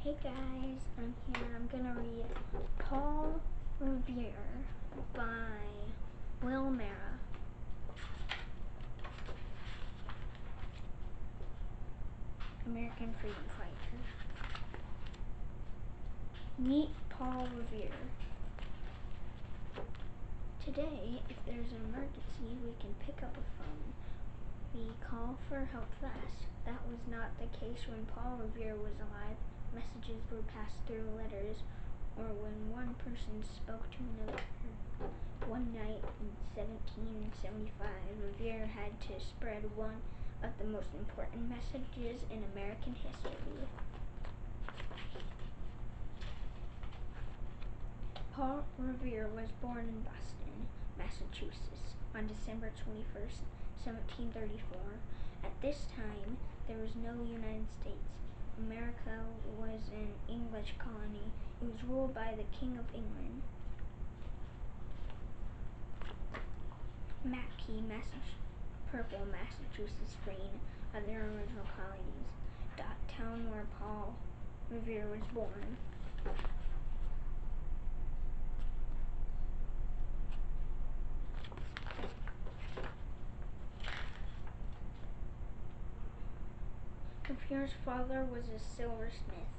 Hey guys, I'm here. I'm gonna read Paul Revere by Will Mara. American freedom fighter. Meet Paul Revere. Today, if there's an emergency, we can pick up a phone. We call for help fast. That was not the case when Paul Revere was alive. Messages were passed through letters, or when one person spoke to another. One night in 1775, Revere had to spread one of the most important messages in American history. Paul Revere was born in Boston, Massachusetts, on December 21st, 1734. At this time, there was no United States. America was an English colony. It was ruled by the King of England. Mackay, Purple, Massachusetts, Green are their original colonies. Town where Paul Revere was born. Revere's father was a silversmith.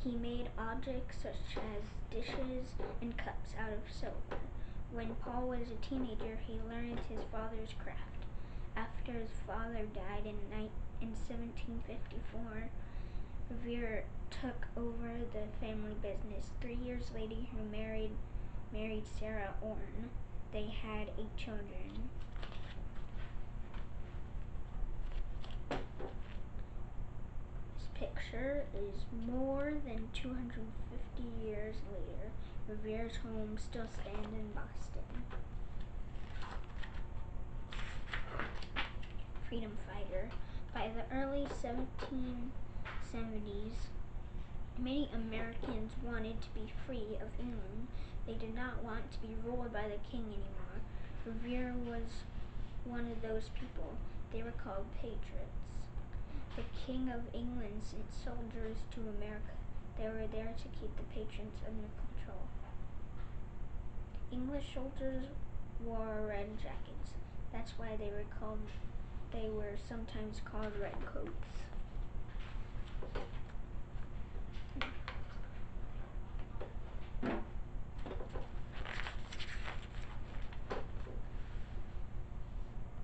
He made objects such as dishes and cups out of silver. When Paul was a teenager, he learned his father's craft. After his father died in 1754, Revere took over the family business. 3 years later, he married Sarah Orne. They had 8 children. Picture is more than 250 years later. Revere's home still stands in Boston. Freedom fighter. By the early 1770s, many Americans wanted to be free of England. They did not want to be ruled by the king anymore. Revere was one of those people. They were called patriots. The King of England sent soldiers to America. They were there to keep the patriots under control. English soldiers wore red jackets. That's why they were sometimes called redcoats.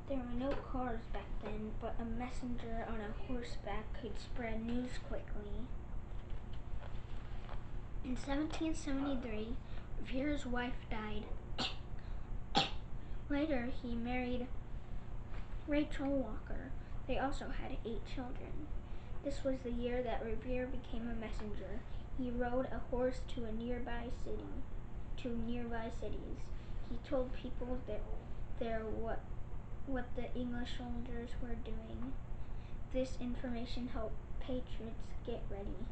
There were no cars back then, but a messenger on a horseback could spread news quickly. In 1773, Revere's wife died. Later, he married Rachel Walker. They also had 8 children. This was the year that Revere became a messenger. He rode a horse to nearby cities. He told people what the English soldiers were doing. This information helped patriots get ready.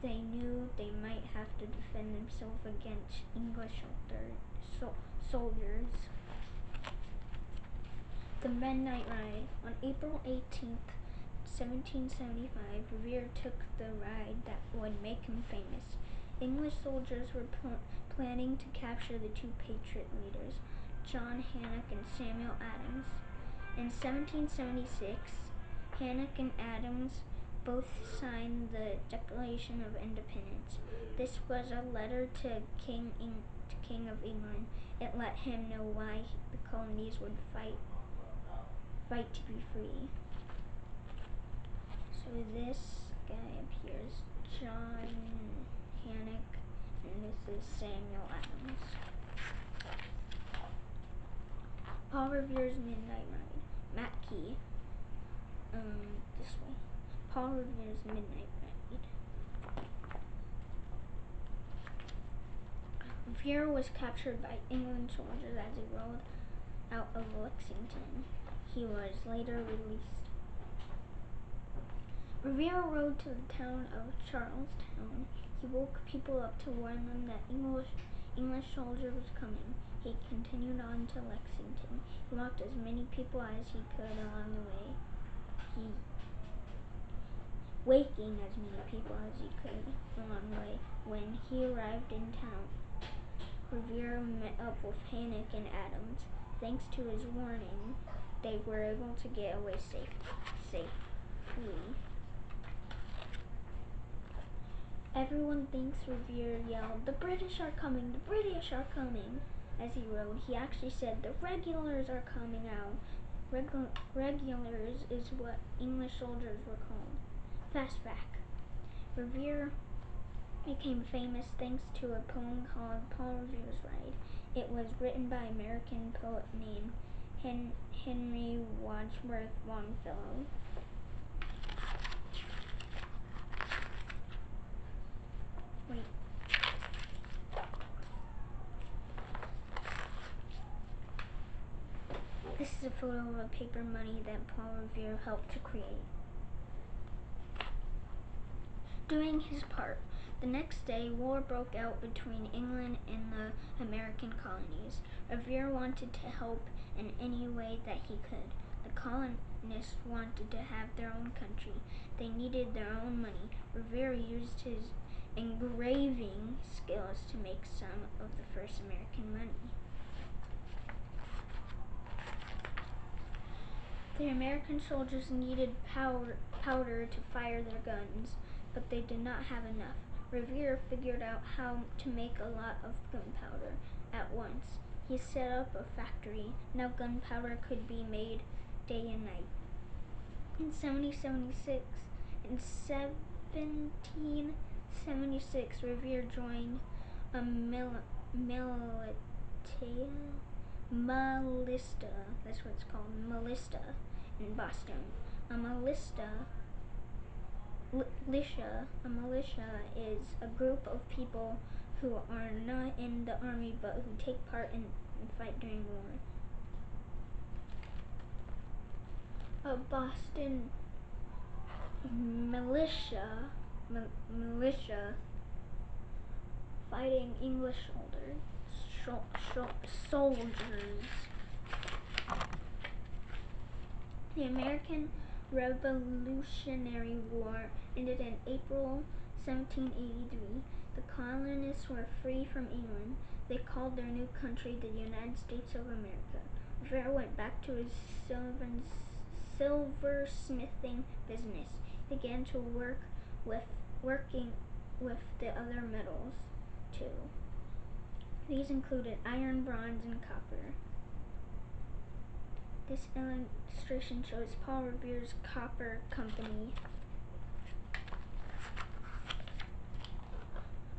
They knew they might have to defend themselves against English soldiers. The Midnight Ride. On April 18th, 1775, Revere took the ride that would make him famous. English soldiers were planning to capture the 2 patriot leaders, John Hancock and Samuel Adams. In 1776, Hancock and Adams both signed the Declaration of Independence. This was a letter to King of England. It let him know why the colonies would fight to be free. So this guy up here is John Hancock, and this is Samuel Adams. Paul Revere's Midnight Ride. Mackay. This way. Paul Revere's Midnight Ride. Revere was captured by English soldiers as he rode out of Lexington. He was later released. Revere rode to the town of Charlestown. He woke people up to warn them that English soldier was coming. He continued on to Lexington. He walked as many people as he could along the way. Waking as many people as he could along the way. When he arrived in town, Revere met up with Hannock and Adams. Thanks to his warning, they were able to get away safely. Everyone thinks Revere yelled, "The British are coming! The British are coming!" As he rode. He actually said, "The regulars are coming out." Regulars is what English soldiers were called. Fast fact. Revere became famous thanks to a poem called Paul Revere's Ride. It was written by an American poet named Henry Wadsworth Longfellow. Wait. This is a photo of a paper money that Paul Revere helped to create. Doing his part. The next day, war broke out between England and the American colonies. Revere wanted to help in any way that he could. The colonists wanted to have their own country. They needed their own money. Revere used his engraving skills to make some of the first American money. The American soldiers needed powder to fire their guns, but they did not have enough. Revere figured out how to make a lot of gunpowder at once. He set up a factory. Now gunpowder could be made day and night. In 1776, Revere joined a militia, that's what it's called, militia in Boston. A militia is a group of people who are not in the army but who take part in fight during war. A Boston militia fighting English soldiers. The American Revolutionary War ended in April 1783. The colonists were free from England. They called their new country the United States of America. Revere went back to his silversmithing business. He began to working with the other metals too. These included iron, bronze, and copper. This illustration shows Paul Revere's Copper Company.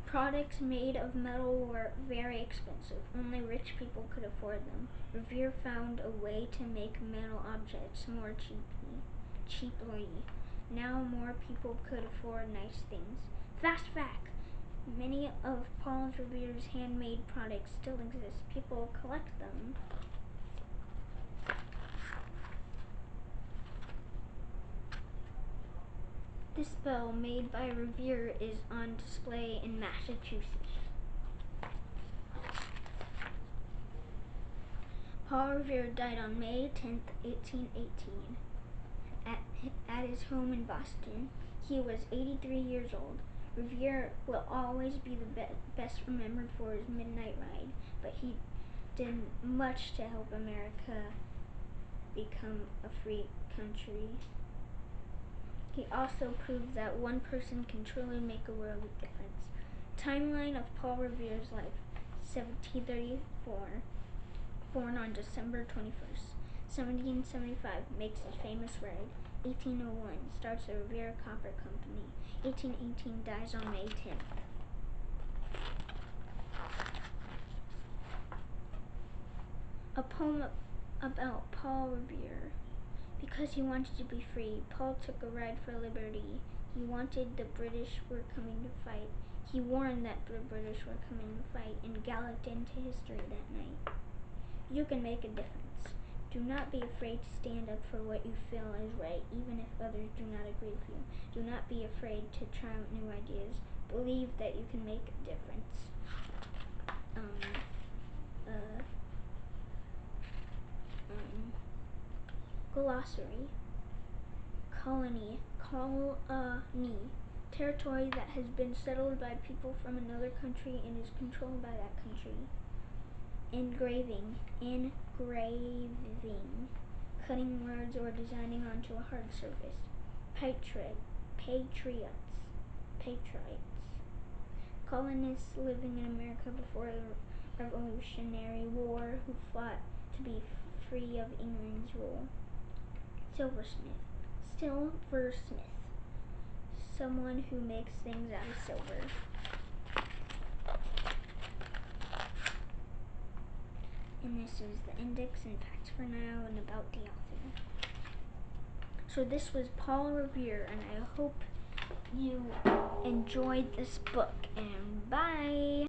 Products made of metal were very expensive. Only rich people could afford them. Revere found a way to make metal objects more cheaply. Now more people could afford nice things. Fast fact. Many of Paul Revere's handmade products still exist. People collect them. This bell made by Revere is on display in Massachusetts. Paul Revere died on May 10, 1818, at his home in Boston. He was 83 years old. Revere will always be the best remembered for his midnight ride, but he did much to help America become a free country. He also proved that one person can truly make a world of difference. Timeline of Paul Revere's life: 1734, born on December 21st. 1775, makes his famous ride. 1801, starts the Revere Copper Company. 1818, dies on May 10th. A poem about Paul Revere. Because he wanted to be free, Paul took a ride for liberty. He wanted the British were coming to fight. He warned that the British were coming to fight and galloped into history that night. You can make a difference. Do not be afraid to stand up for what you feel is right, even if others do not agree with you. Do not be afraid to try out new ideas. Believe that you can make a difference. Glossary. Colony, territory that has been settled by people from another country and is controlled by that country. Engraving, cutting words or designing onto a hard surface. Patriots, colonists living in America before the Revolutionary War who fought to be free of England's rule. Silversmith, someone who makes things out of silver. And this is the index and facts for now and about the author. So this was Paul Revere, and I hope you enjoyed this book, and bye!